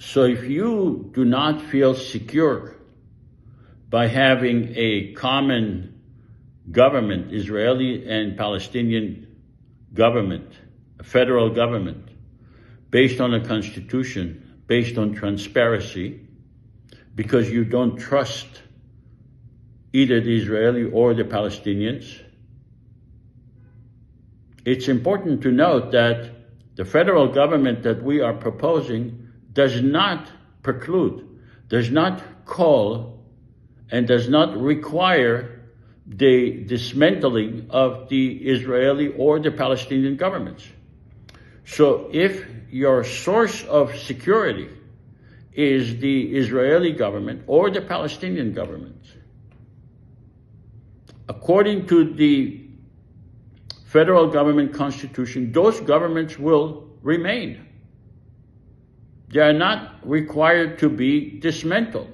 So if you do not feel secure by having a common government, Israeli and Palestinian government, a federal government, based on a constitution, based on transparency, because you don't trust either the Israeli or the Palestinians, it's important to note that the federal government that we are proposing does not preclude, does not call, and does not require the dismantling of the Israeli or the Palestinian governments. So if your source of security is the Israeli government or the Palestinian government, according to the federal government constitution, those governments will remain. They are not required to be dismantled.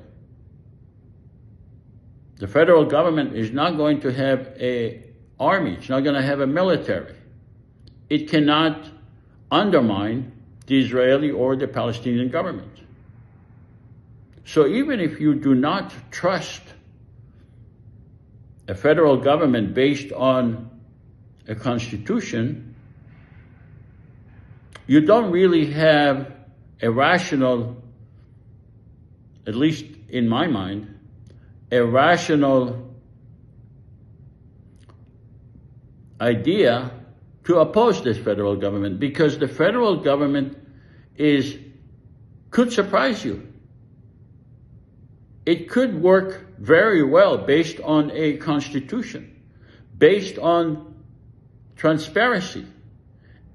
The federal government is not going to have an army. It's not going to have a military. It cannot undermine the Israeli or the Palestinian government. So even if you do not trust a federal government based on a constitution, you don't really have a rational, at least in my mind, a rational idea to oppose this federal government, because the federal government could surprise you. It could work very well based on a constitution, based on transparency,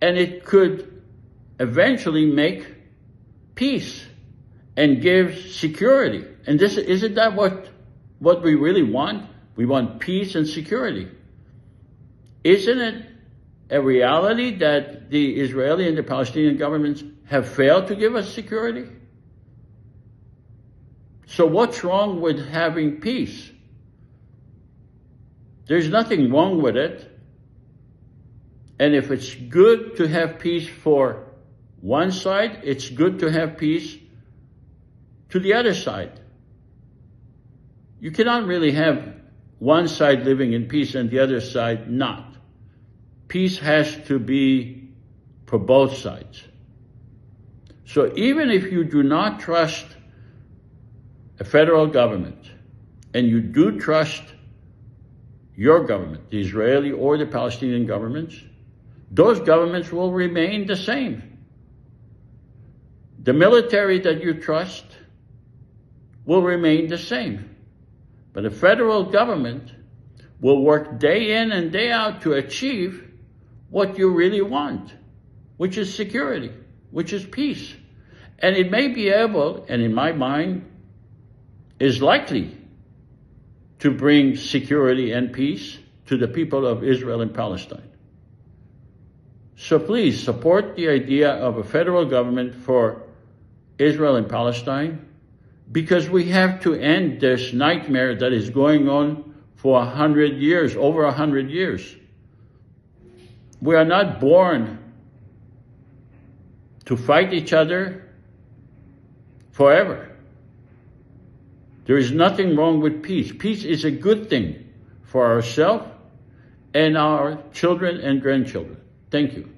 and it could eventually make peace and give security. And isn't that what we really want? We want peace and security. Isn't it a reality that the Israeli and the Palestinian governments have failed to give us security? So what's wrong with having peace? There's nothing wrong with it. And if it's good to have peace for one side, it's good to have peace to the other side. You cannot really have one side living in peace and the other side not. Peace has to be for both sides. So even if you do not trust a federal government, and you do trust your government, the Israeli or the Palestinian governments, those governments will remain the same. The military that you trust will remain the same. But a federal government will work day in and day out to achieve what you really want, which is security, which is peace. And it may be able, and in my mind, is likely to bring security and peace to the people of Israel and Palestine. So please support the idea of a federal government for Israel and Palestine, because we have to end this nightmare that is going on for 100 years, over 100 years. We are not born to fight each other forever. There is nothing wrong with peace. Peace is a good thing for ourselves and our children and grandchildren. Thank you.